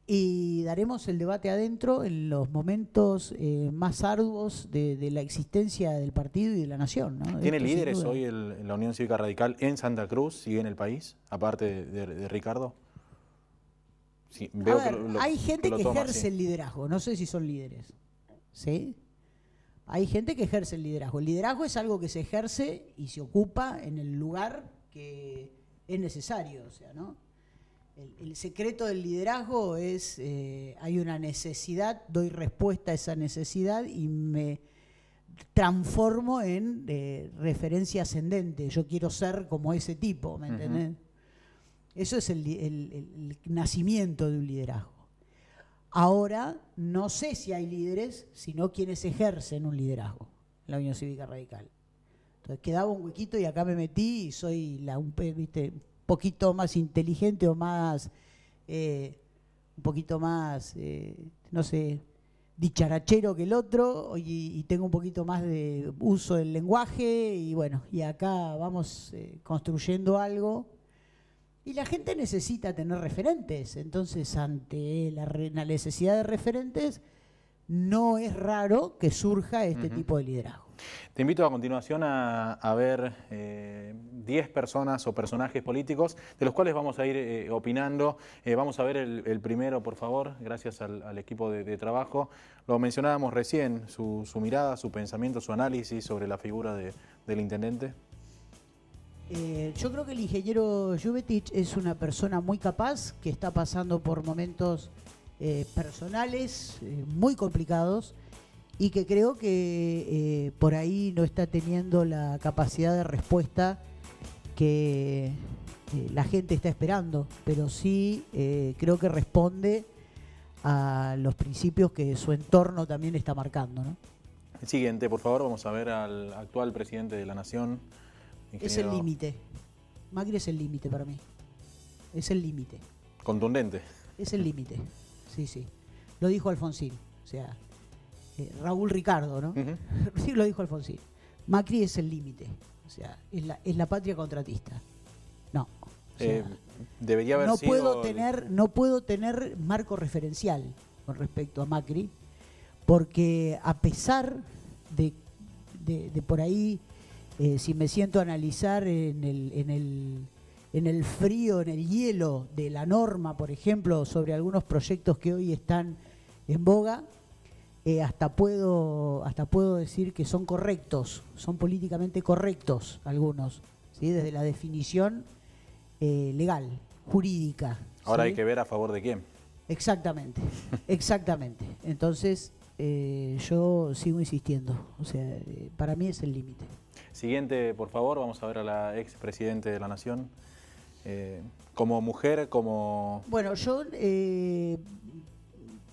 Speaker 2: y daremos el debate adentro en los momentos más arduos de la existencia del partido y de la nación, ¿no?
Speaker 1: ¿Tiene
Speaker 2: Esto,
Speaker 1: líderes hoy la Unión Cívica Radical en Santa Cruz y en el país, aparte de Ricardo? Sí, veo
Speaker 2: hay gente que ejerce
Speaker 1: así.
Speaker 2: el liderazgo, no sé si son líderes, ¿sí? Hay gente que ejerce el liderazgo. El liderazgo es algo que se ejerce y se ocupa en el lugar que es necesario, o sea, ¿no? El secreto del liderazgo es, hay una necesidad, doy respuesta a esa necesidad y me transformo en referencia ascendente. Yo quiero ser como ese tipo, ¿me entendés? Eso es el nacimiento de un liderazgo. Ahora, no sé si hay líderes, sino quienes ejercen un liderazgo en la Unión Cívica Radical. Entonces quedaba un huequito y acá me metí y soy un poquito más inteligente o más, un poquito más, no sé, dicharachero que el otro y tengo un poquito más de uso del lenguaje y bueno, y acá vamos construyendo algo Y la gente necesita tener referentes, entonces ante la necesidad de referentes no es raro que surja este tipo de liderazgo.
Speaker 1: Te invito a continuación a ver 10 personas o personajes políticos, de los cuales vamos a ir opinando. Vamos a ver el primero, por favor, gracias al equipo de trabajo. Lo mencionábamos recién, su mirada, su pensamiento, su análisis sobre la figura del intendente.
Speaker 2: Yo creo que el ingeniero Jubetich es una persona muy capaz, que está pasando por momentos personales muy complicados y que creo que por ahí no está teniendo la capacidad de respuesta que la gente está esperando, pero sí creo que responde a los principios que su entorno también está marcando, ¿no?
Speaker 1: El siguiente, por favor, vamos a ver al actual presidente de la Nación.
Speaker 2: Es el límite. Macri es el límite para mí. Es el límite.
Speaker 1: Contundente.
Speaker 2: Es el límite. Sí, sí. Lo dijo Alfonsín. O sea, Raúl Ricardo, ¿no? Sí, lo dijo Alfonsín. Macri es el límite. O sea, es la patria contratista. No. O sea,
Speaker 1: debería haber
Speaker 2: no
Speaker 1: sido...
Speaker 2: no puedo tener marco referencial con respecto a Macri, porque a pesar de por ahí... si me siento a analizar en el frío, en el hielo de la norma, por ejemplo, sobre algunos proyectos que hoy están en boga, hasta puedo decir que son correctos, son políticamente correctos algunos, ¿sí? Desde la definición legal, jurídica.
Speaker 1: Ahora
Speaker 2: ¿sí?
Speaker 1: hay que ver a favor de quién.
Speaker 2: Exactamente, exactamente. Entonces, yo sigo insistiendo, o sea, para mí es el límite.
Speaker 1: Siguiente, por favor, vamos a ver a la expresidente de la Nación. Como mujer, como...
Speaker 2: Bueno, yo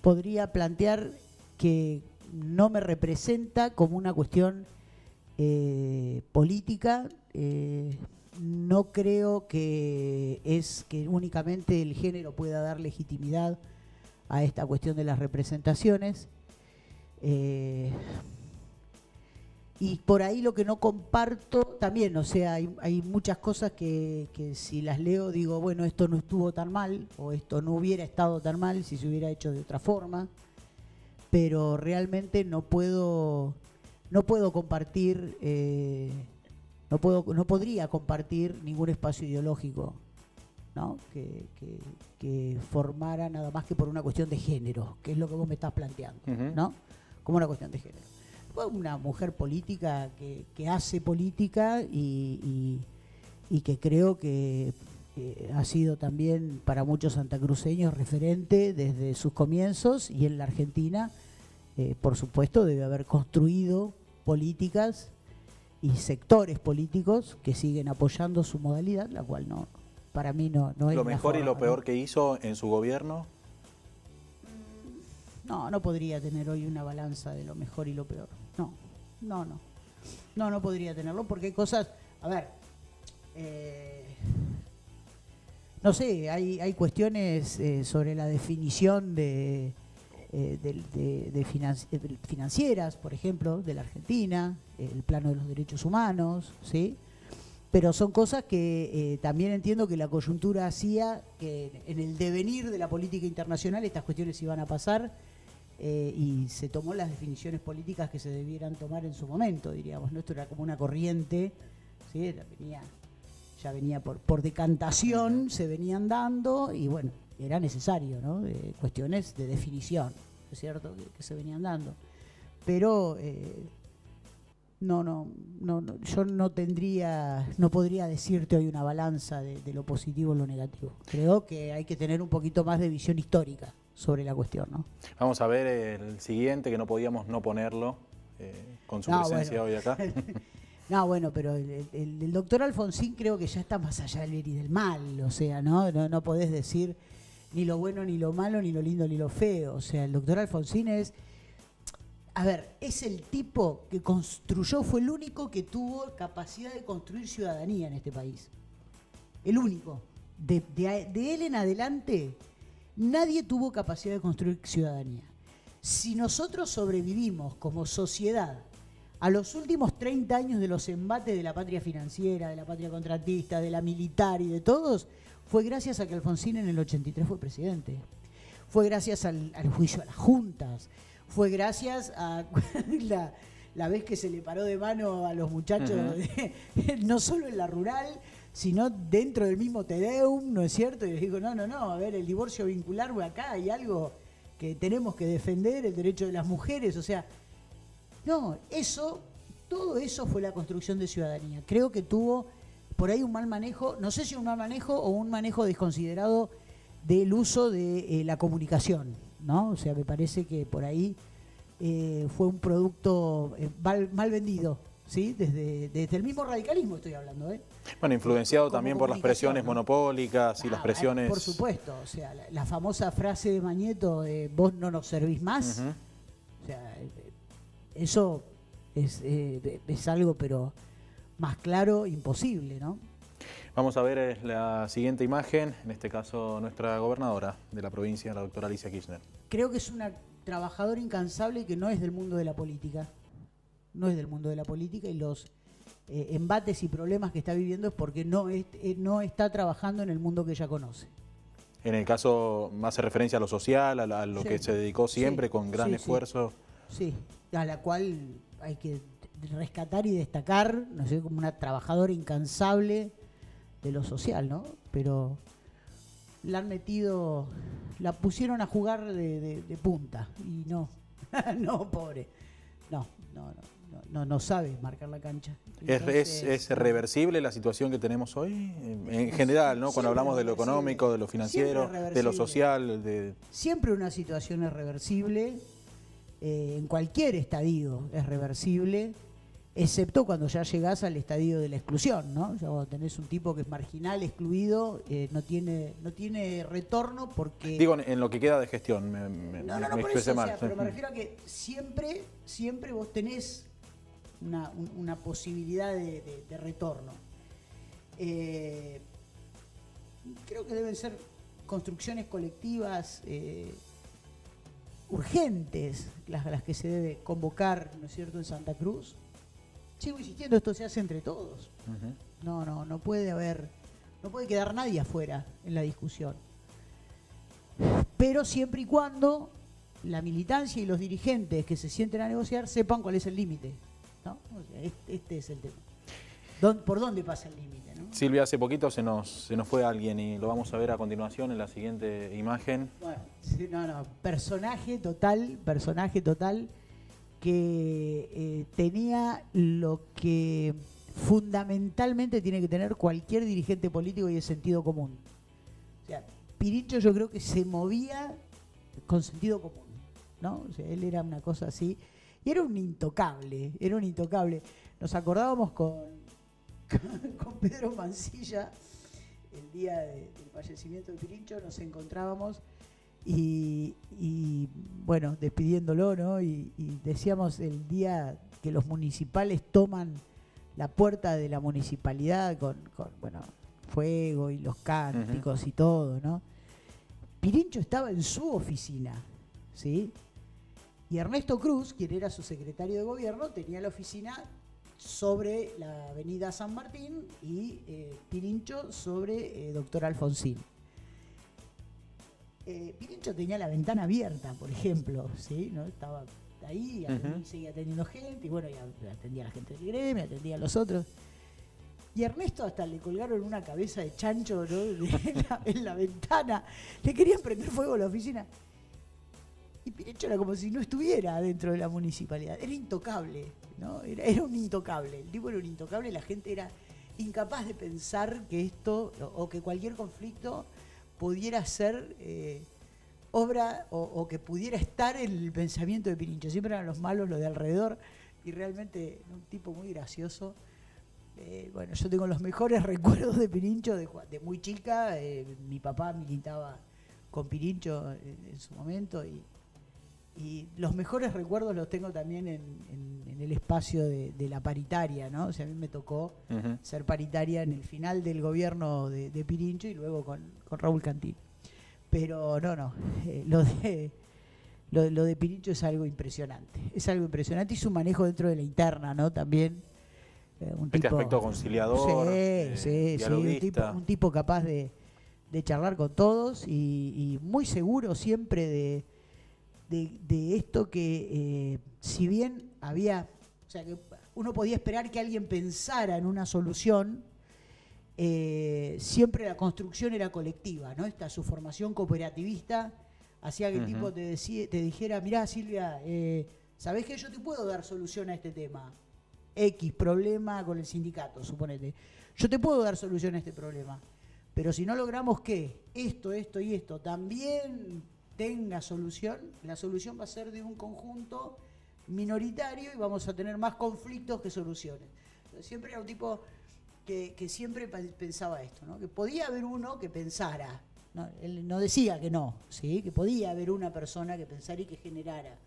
Speaker 2: podría plantear que no me representa como una cuestión política. No creo que únicamente el género pueda dar legitimidad a esta cuestión de las representaciones. Y por ahí lo que no comparto también, o sea, hay muchas cosas que si las leo digo, bueno, esto no estuvo tan mal, o esto no hubiera estado tan mal si se hubiera hecho de otra forma, pero realmente no puedo compartir, no podría compartir ningún espacio ideológico, ¿no? que formara nada más que por una cuestión de género, que es lo que vos me estás planteando, ¿no? Como una cuestión de género. Una mujer política que hace política y que creo que ha sido también para muchos santacruceños referente desde sus comienzos, y en la Argentina, por supuesto, debe haber construido políticas y sectores políticos que siguen apoyando su modalidad, la cual no, para mí no es
Speaker 1: lo mejor
Speaker 2: forma,
Speaker 1: y lo peor,
Speaker 2: ¿no?
Speaker 1: que hizo en su gobierno.
Speaker 2: No podría tener hoy una balanza de lo mejor y lo peor. No podría tenerlo, porque hay cosas, a ver, no sé, hay cuestiones sobre la definición de financieras, por ejemplo, de la Argentina, el plano de los derechos humanos, ¿sí? Pero son cosas que también entiendo que la coyuntura hacía que en el devenir de la política internacional estas cuestiones iban a pasar. Y se tomó las definiciones políticas que se debieran tomar en su momento, diríamos, ¿no? Esto era como una corriente, ¿sí? Ya venía por decantación, se venían dando, y bueno, era necesario, ¿no? Cuestiones de definición, ¿es cierto? Que se venían dando. Pero yo no podría decirte hoy una balanza de lo positivo o lo negativo. Creo que hay que tener un poquito más de visión histórica sobre la cuestión, ¿no?
Speaker 1: Vamos a ver el siguiente, que no podíamos no ponerlo, con su presencia hoy acá.
Speaker 2: No, bueno, pero el doctor Alfonsín creo que ya está más allá del bien y del mal, o sea, no podés decir ni lo bueno ni lo malo, ni lo lindo ni lo feo. O sea, el doctor Alfonsín es el tipo que construyó, fue el único que tuvo capacidad de construir ciudadanía en este país. El único. De él en adelante, nadie tuvo capacidad de construir ciudadanía. Si nosotros sobrevivimos como sociedad a los últimos 30 años de los embates de la patria financiera, de la patria contratista, de la militar y de todos, fue gracias a que Alfonsín en el 83 fue presidente. Fue gracias al juicio a las juntas. Fue gracias a la vez que se le paró de mano a los muchachos, no solo en la rural, sino dentro del mismo Tedeum, ¿no es cierto? Y les digo, no, a ver, el divorcio vincular, acá hay algo que tenemos que defender, el derecho de las mujeres, o sea, no, todo eso fue la construcción de ciudadanía. Creo que tuvo por ahí un mal manejo, no sé si un mal manejo o un manejo desconsiderado del uso de la comunicación, ¿no? O sea, me parece que por ahí fue un producto mal vendido, ¿sí? Desde el mismo radicalismo estoy hablando, ¿eh?
Speaker 1: Bueno, influenciado también por las presiones monopólicas y las presiones...
Speaker 2: Por supuesto, o sea, la famosa frase de Mañeto de vos no nos servís más, o sea, eso es algo, pero más claro, imposible, ¿no?
Speaker 1: Vamos a ver la siguiente imagen, en este caso nuestra gobernadora de la provincia, la doctora Alicia Kirchner.
Speaker 2: Creo que es una trabajadora incansable que no es del mundo de la política, y los embates y problemas que está viviendo es porque no está trabajando en el mundo que ella conoce.
Speaker 1: En el caso, más hace referencia a lo social, a lo que se dedicó siempre con gran esfuerzo.
Speaker 2: Sí, a la cual hay que rescatar y destacar, no sé, como una trabajadora incansable de lo social, ¿no? Pero la pusieron a jugar de punta y no, pobre, no sabe marcar la cancha. Entonces,
Speaker 1: ¿Es reversible la situación que tenemos hoy? En general, ¿no? Cuando hablamos de lo económico, de lo financiero, de lo social.
Speaker 2: Siempre una situación es reversible, en cualquier estadio es reversible, excepto cuando ya llegás al estadio de la exclusión, ¿no? O sea, cuando tenés un tipo que es marginal, excluido, no tiene retorno porque...
Speaker 1: Digo, en lo que queda de gestión, me
Speaker 2: por
Speaker 1: expresé
Speaker 2: eso,
Speaker 1: mal.
Speaker 2: o sea, pero me refiero a que siempre vos tenés una posibilidad de retorno. Creo que deben ser construcciones colectivas urgentes las que se debe convocar, ¿no es cierto?, en Santa Cruz. Sigo insistiendo, esto se hace entre todos. No puede quedar nadie afuera en la discusión. Pero siempre y cuando la militancia y los dirigentes que se sienten a negociar sepan cuál es el límite, ¿no? O sea, este es el tema. ¿Por dónde pasa el límite, no?
Speaker 1: Silvia, hace poquito se nos fue alguien y lo vamos a ver a continuación en la siguiente imagen.
Speaker 2: Bueno, personaje total que tenía lo que fundamentalmente tiene que tener cualquier dirigente político y es sentido común. O sea, Pirincho yo creo que se movía con sentido común, ¿no? O sea, él era una cosa así y era un intocable. Nos acordábamos con Pedro Mancilla el día del fallecimiento de Pirincho, nos encontrábamos y bueno, despidiéndolo, ¿no? Y decíamos el día que los municipales toman la puerta de la municipalidad con fuego y los cánticos y todo, ¿no? Pirincho estaba en su oficina, ¿sí? Y Ernesto Cruz, quien era su secretario de gobierno, tenía la oficina sobre la avenida San Martín y Pirincho sobre Doctor Alfonsín. Pirincho tenía la ventana abierta, por ejemplo, ¿sí? ¿No? Estaba ahí, seguía atendiendo gente, y bueno, ya atendía a la gente del gremio, atendía a los otros. Y a Ernesto hasta le colgaron una cabeza de chancho, ¿no? en la ventana. Le querían prender fuego a la oficina. Y Pirincho era como si no estuviera dentro de la municipalidad. Era intocable, ¿no? Era un intocable. El tipo era un intocable, la gente era incapaz de pensar que esto, o que cualquier conflicto pudiera ser obra o que pudiera estar en el pensamiento de Pirincho. Siempre eran los malos, los de alrededor, y realmente un tipo muy gracioso. Bueno, yo tengo los mejores recuerdos de Pirincho de muy chica. Mi papá militaba con Pirincho en su momento y los mejores recuerdos los tengo también en el espacio de la paritaria, ¿no? O sea, a mí me tocó ser paritaria en el final del gobierno de lo de Raúl Cantil. Pero lo lo de Pirincho es algo impresionante. Es algo impresionante y su manejo dentro de la interna, ¿no? También.
Speaker 1: Este aspecto conciliador, dialoguista.
Speaker 2: Un tipo capaz de charlar con todos y muy seguro siempre de esto que si bien había, o sea, que uno podía esperar que alguien pensara en una solución, siempre la construcción era colectiva, ¿no? Su formación cooperativista hacía que el tipo te dijera, mirá Silvia, ¿sabés que yo te puedo dar solución a este tema? X problema con el sindicato, suponete. Yo te puedo dar solución a este problema, pero si no logramos que esto y esto también tenga solución, la solución va a ser de un conjunto minoritario y vamos a tener más conflictos que soluciones. Entonces, siempre era un tipo que siempre pensaba esto, ¿no? Que podía haber uno que pensara, ¿no? Él no decía que no, ¿sí? Que podía haber una persona que pensara y que generara,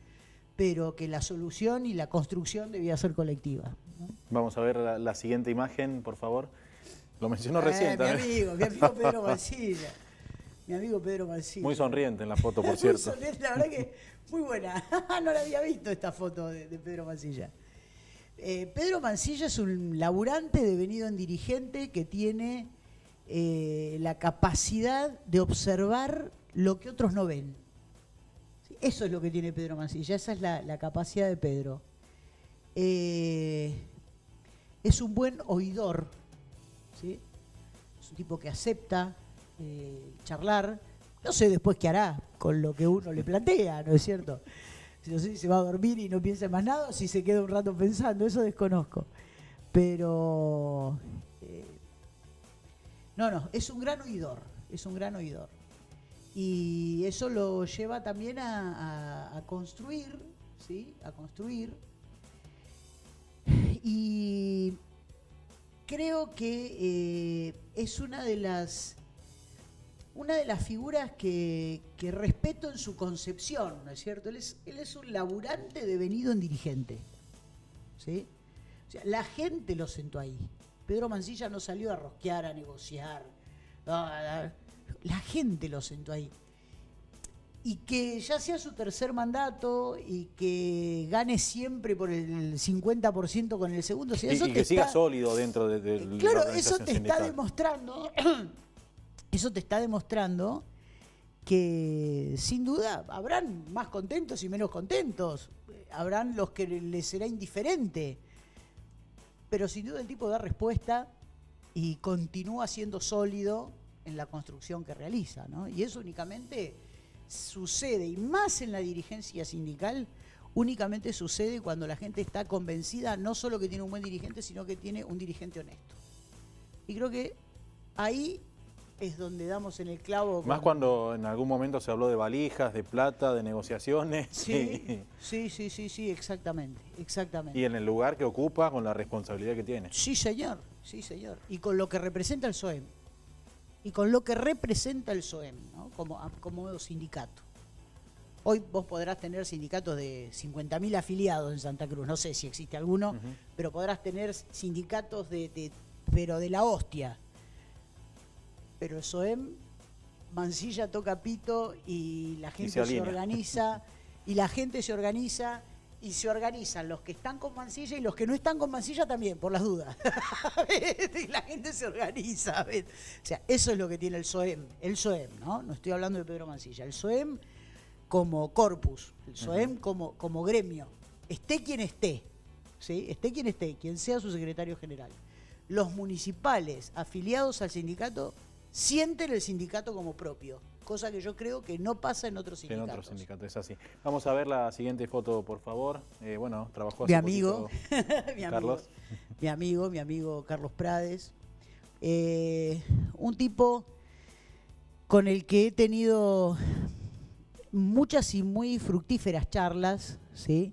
Speaker 2: pero que la solución y la construcción debía ser colectiva, ¿no?
Speaker 1: Vamos a ver la siguiente imagen, por favor. Lo mencionó recién
Speaker 2: también. Mi amigo Pedro Mancilla. Mi amigo Pedro Mancilla.
Speaker 1: Muy sonriente en la foto, por cierto.
Speaker 2: Muy sonriente, la verdad que muy buena. No la había visto esta foto de Pedro Mancilla. Pedro Mancilla es un laburante devenido en dirigente que tiene la capacidad de observar lo que otros no ven. Eso es lo que tiene Pedro Mancilla, esa es la capacidad de Pedro. Es un buen oidor, ¿sí? Es un tipo que acepta charlar. No sé después qué hará con lo que uno le plantea, ¿no es cierto? No sé si se va a dormir y no piensa en más nada o si se queda un rato pensando, eso desconozco. Pero no, es un gran oidor, es un gran oidor. Y eso lo lleva también a construir, ¿sí? A construir. Y creo que es una de las figuras que respeto en su concepción, ¿no es cierto? Él es un laburante devenido en dirigente, ¿sí? O sea, la gente lo sentó ahí. Pedro Mancilla no salió a rosquear, a negociar. La gente lo sentó ahí. Y que ya sea su tercer mandato y que gane siempre por el 50% con el segundo. Si eso
Speaker 1: y que siga sólido dentro del
Speaker 2: claro, eso te está demostrando. Eso te está demostrando que sin duda habrán más contentos y menos contentos. Habrán los que les será indiferente. Pero sin duda el tipo da respuesta y continúa siendo sólido en la construcción que realiza, ¿no? Y eso únicamente sucede, y más en la dirigencia sindical, únicamente sucede cuando la gente está convencida no solo que tiene un buen dirigente, sino que tiene un dirigente honesto. Y creo que ahí es donde damos en el clavo.
Speaker 1: Más cuando en algún momento se habló de valijas, de plata, de negociaciones.
Speaker 2: Sí, sí, exactamente.
Speaker 1: Y en el lugar que ocupa, con la responsabilidad que tiene.
Speaker 2: Sí, señor. Y con lo que representa el SOEM. ¿No? Como sindicato. Hoy vos podrás tener sindicatos de 50.000 afiliados en Santa Cruz, no sé si existe alguno, pero podrás tener sindicatos pero de la hostia. Pero el SOEM, Mancilla toca pito y la gente se organiza, y se organizan los que están con Mancilla y los que no están con Mancilla también, por las dudas. Y la gente se organiza. ¿Ves? O sea, eso es lo que tiene el SOEM, ¿no? No estoy hablando de Pedro Mancilla. El SOEM como corpus, el SOEM como gremio, esté quien esté, ¿sí? Esté quien sea su secretario general. Los municipales afiliados al sindicato sienten el sindicato como propio, cosa que yo creo que no pasa en otros sindicatos.
Speaker 1: En otros sindicatos, es así. Vamos a ver la siguiente foto, por favor. Bueno, trabajó hace
Speaker 2: mi amigo,
Speaker 1: Carlos.
Speaker 2: Mi amigo Carlos Prades. Un tipo con el que he tenido muchas y muy fructíferas charlas, ¿sí?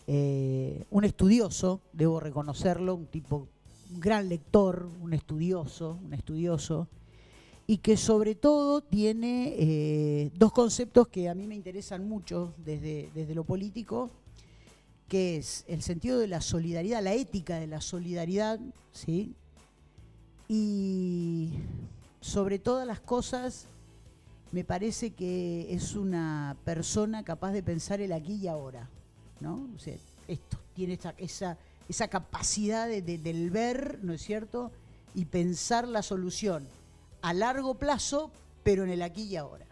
Speaker 2: Un estudioso, debo reconocerlo, un tipo, un gran lector, un estudioso, y que sobre todo tiene dos conceptos que a mí me interesan mucho desde lo político, que es el sentido de la solidaridad, la ética de la solidaridad, ¿sí? Y sobre todas las cosas, me parece que es una persona capaz de pensar el aquí y ahora, ¿no? O sea, esto tiene esa capacidad del ver, ¿no es cierto? Y pensar la solución a largo plazo, pero en el aquí y ahora.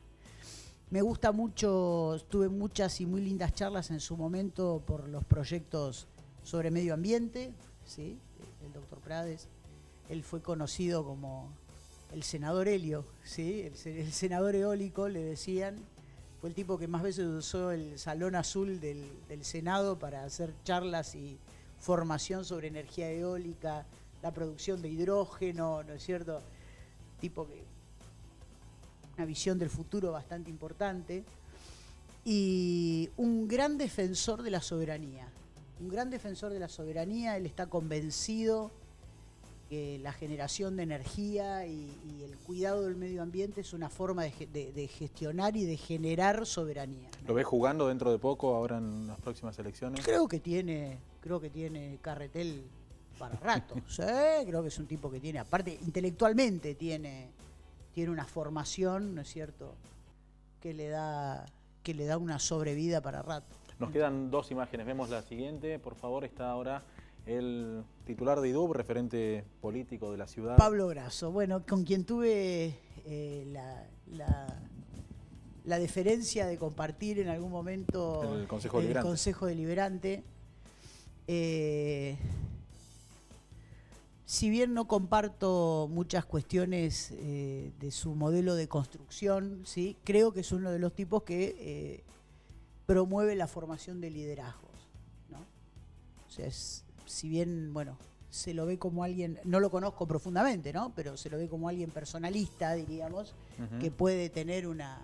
Speaker 2: Me gusta mucho, tuve muchas y muy lindas charlas en su momento por los proyectos sobre medio ambiente, ¿sí? El doctor Prades, él fue conocido como el senador helio, ¿sí? El senador eólico, le decían, fue el tipo que más veces usó el salón azul del Senado para hacer charlas y formación sobre energía eólica, la producción de hidrógeno, ¿no es cierto? Tipo que una visión del futuro bastante importante, y un gran defensor de la soberanía. Un gran defensor de la soberanía, él está convencido que la generación de energía y el cuidado del medio ambiente es una forma de gestionar y de generar soberanía, ¿no?
Speaker 1: ¿Lo ves jugando dentro de poco, ahora en las próximas elecciones?
Speaker 2: Creo que tiene carretel para rato. ¿Sí? Creo que es un tipo que tiene, aparte intelectualmente tiene una formación, ¿no es cierto?, que le da una sobrevida para rato.
Speaker 1: Nos quedan dos imágenes. Vemos la siguiente, por favor. Está ahora el titular de IDUB, referente político de la ciudad.
Speaker 2: Pablo Grasso, bueno, con quien tuve la deferencia de compartir en algún momento
Speaker 1: el Consejo Deliberante.
Speaker 2: Si bien no comparto muchas cuestiones de su modelo de construcción, ¿sí? Creo que es uno de los tipos que promueve la formación de liderazgos, ¿no? O sea, si bien, bueno, se lo ve como alguien, no lo conozco profundamente, ¿no? Pero se lo ve como alguien personalista, diríamos, que puede tener una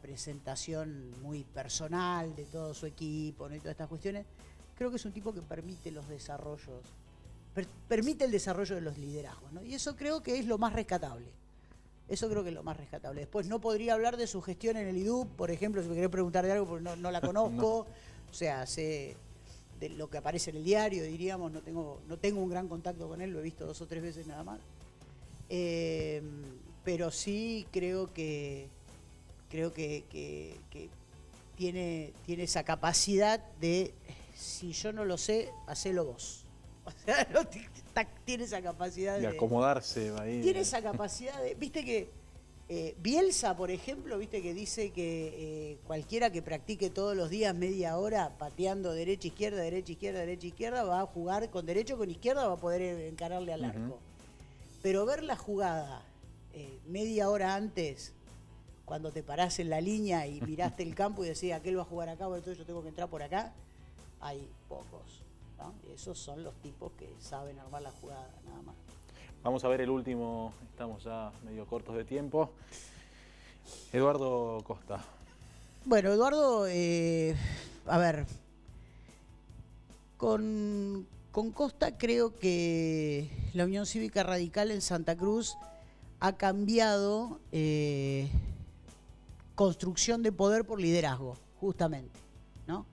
Speaker 2: presentación muy personal de todo su equipo, ¿no? Y todas estas cuestiones. Creo que es un tipo que permite los desarrollos, permite el desarrollo de los liderazgos, ¿no? Y eso creo que es lo más rescatable. Después no podría hablar de su gestión en el IDUB, por ejemplo, si me querés preguntar de algo, porque no la conozco. No. O sea, sé de lo que aparece en el diario, diríamos, no tengo un gran contacto con él, lo he visto 2 o 3 veces nada más. Pero sí creo que tiene esa capacidad de, si yo no lo sé, hacelo vos. O sea, tiene esa capacidad
Speaker 1: de acomodarse ahí.
Speaker 2: Tiene esa capacidad de, viste que Bielsa, por ejemplo, viste que dice que cualquiera que practique todos los días media hora pateando derecha, izquierda, va a jugar con derecha o con izquierda, va a poder encararle al arco. Pero ver la jugada media hora antes, cuando te parás en la línea y miraste el campo y decís, aquel va a jugar acá, entonces yo tengo que entrar por acá, hay pocos, ¿no? Esos son los tipos que saben armar la jugada, nada más.
Speaker 1: Vamos a ver el último, estamos ya medio cortos de tiempo. Eduardo Costa.
Speaker 2: Bueno, Eduardo, a ver, con Costa creo que la Unión Cívica Radical en Santa Cruz ha cambiado construcción de poder por liderazgo, justamente, ¿no?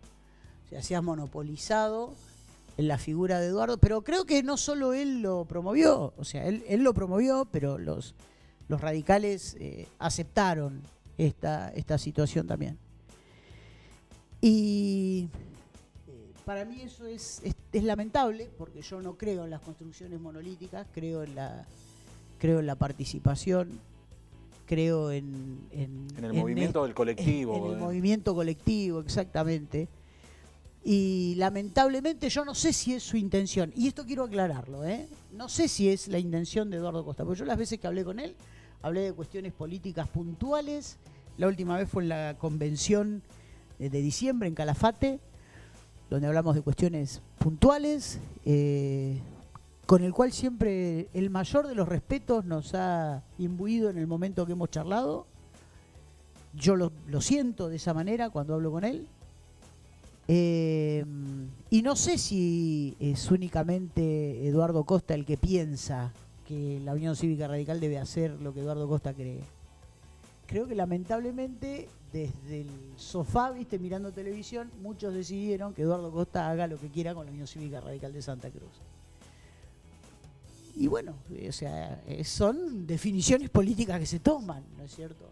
Speaker 2: Se ha monopolizado en la figura de Eduardo, pero creo que no solo él lo promovió, o sea, él lo promovió, pero los radicales aceptaron esta situación también. Y para mí eso es lamentable, porque yo no creo en las construcciones monolíticas, creo en la participación, creo en
Speaker 1: el movimiento del colectivo.
Speaker 2: En el movimiento colectivo, exactamente. Y lamentablemente yo no sé si es su intención, y esto quiero aclararlo, no sé si es la intención de Eduardo Costa, porque yo las veces que hablé con él, hablé de cuestiones políticas puntuales. La última vez fue en la convención de diciembre en Calafate, donde hablamos de cuestiones puntuales, con el cual siempre el mayor de los respetos nos ha imbuido en el momento que hemos charlado. Yo lo siento de esa manera cuando hablo con él. Y no sé si es únicamente Eduardo Costa el que piensa que la Unión Cívica Radical debe hacer lo que Eduardo Costa cree. Creo que lamentablemente desde el sofá, viste, mirando televisión, muchos decidieron que Eduardo Costa haga lo que quiera con la Unión Cívica Radical de Santa Cruz. y bueno, o sea, son definiciones políticas que se toman, ¿no es cierto?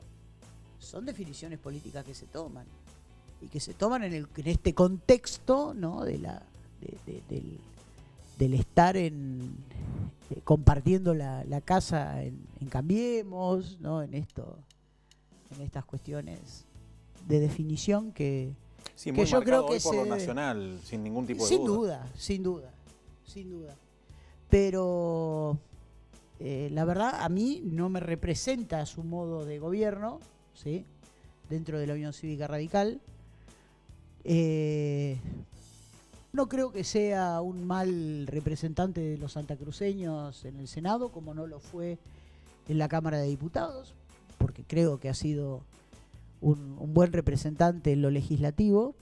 Speaker 2: Son definiciones políticas que se toman y que se toman en este contexto, ¿no? del estar compartiendo la casa en Cambiemos, ¿no? En estas cuestiones de definición que
Speaker 1: sí, muy
Speaker 2: yo creo que
Speaker 1: hoy por lo nacional, sin ningún tipo de
Speaker 2: duda. Sin duda. Pero la verdad a mí no me representa su modo de gobierno, ¿sí? Dentro de la Unión Cívica Radical. No creo que sea un mal representante de los santacruceños en el Senado, como no lo fue en la Cámara de Diputados, porque creo que ha sido un buen representante en lo legislativo,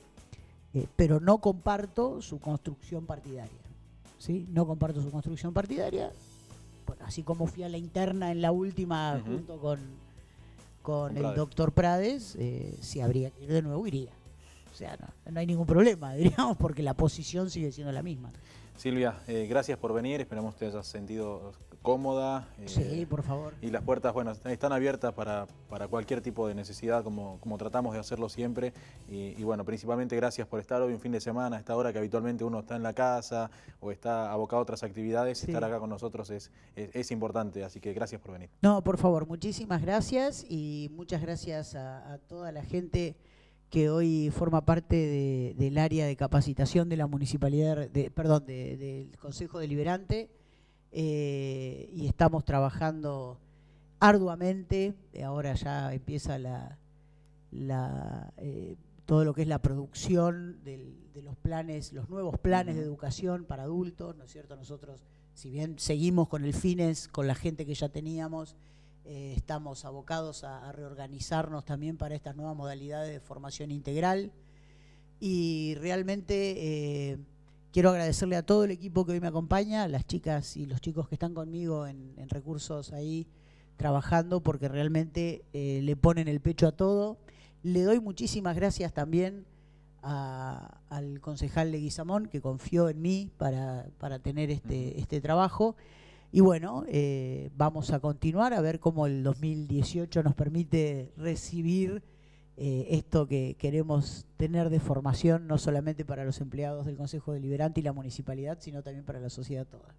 Speaker 2: pero no comparto su construcción partidaria, ¿sí? No comparto su construcción partidaria. Bueno, así como fui a la interna en la última junto con el doctor Prades, si habría que ir de nuevo, iría. O sea, no hay ningún problema, diríamos, porque la posición sigue siendo la misma.
Speaker 1: Silvia, gracias por venir, esperamos que te hayas sentido cómoda.
Speaker 2: Sí, por favor.
Speaker 1: Y las puertas, bueno, están abiertas para cualquier tipo de necesidad, como tratamos de hacerlo siempre. Y bueno, principalmente gracias por estar hoy un fin de semana, a esta hora que habitualmente uno está en la casa o está abocado a otras actividades. Sí. Estar acá con nosotros es importante, así que gracias por venir.
Speaker 2: No, por favor, muchísimas gracias y muchas gracias a toda la gente que hoy forma parte del área de capacitación de la municipalidad, del Consejo Deliberante, y estamos trabajando arduamente. Ahora ya empieza todo lo que es la producción de los planes, los nuevos planes de educación para adultos, ¿no es cierto? Nosotros, si bien seguimos con el FINES, con la gente que ya teníamos, estamos abocados a reorganizarnos también para estas nuevas modalidades de formación integral. Y realmente quiero agradecerle a todo el equipo que hoy me acompaña, a las chicas y los chicos que están conmigo en recursos ahí trabajando, porque realmente le ponen el pecho a todo. Le doy muchísimas gracias también al concejal Leguizamón, que confió en mí para tener este trabajo. Y bueno, vamos a continuar a ver cómo el 2018 nos permite recibir esto que queremos tener de formación, no solamente para los empleados del Consejo Deliberante y la municipalidad, sino también para la sociedad toda.